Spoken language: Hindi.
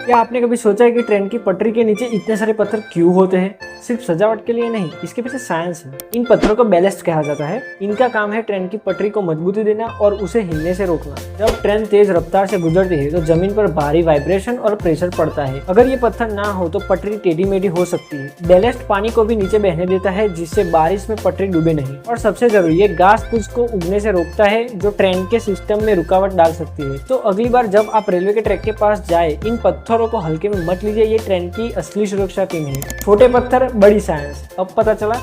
क्या आपने कभी सोचा है कि ट्रेन की पटरी के नीचे इतने सारे पत्थर क्यों होते हैं? सिर्फ सजावट के लिए नहीं, इसके पीछे साइंस है। इन पत्थरों को बैलेस्ट कहा जाता है। इनका काम है ट्रेन की पटरी को मजबूती देना और उसे हिलने से रोकना। जब ट्रेन तेज रफ्तार से गुजरती है तो जमीन पर भारी वाइब्रेशन और प्रेशर पड़ता है। अगर ये पत्थर ना हो तो पटरी टेढ़ी मेढ़ी हो सकती है। बैलेस्ट पानी को भी नीचे बहने देता है, जिससे बारिश में पटरी डूबे नहीं। और सबसे जरूरी, ये घास फूस को उगने से रोकता है, जो ट्रेन के सिस्टम में रुकावट डाल सकती है। तो अगली बार जब आप रेलवे के ट्रैक के पास जाए, इन पत्थरों को हल्के में मत लीजिए। ये ट्रेन की असली सुरक्षा किंग है। छोटे पत्थर, बड़ी साइंस। अब पता चला।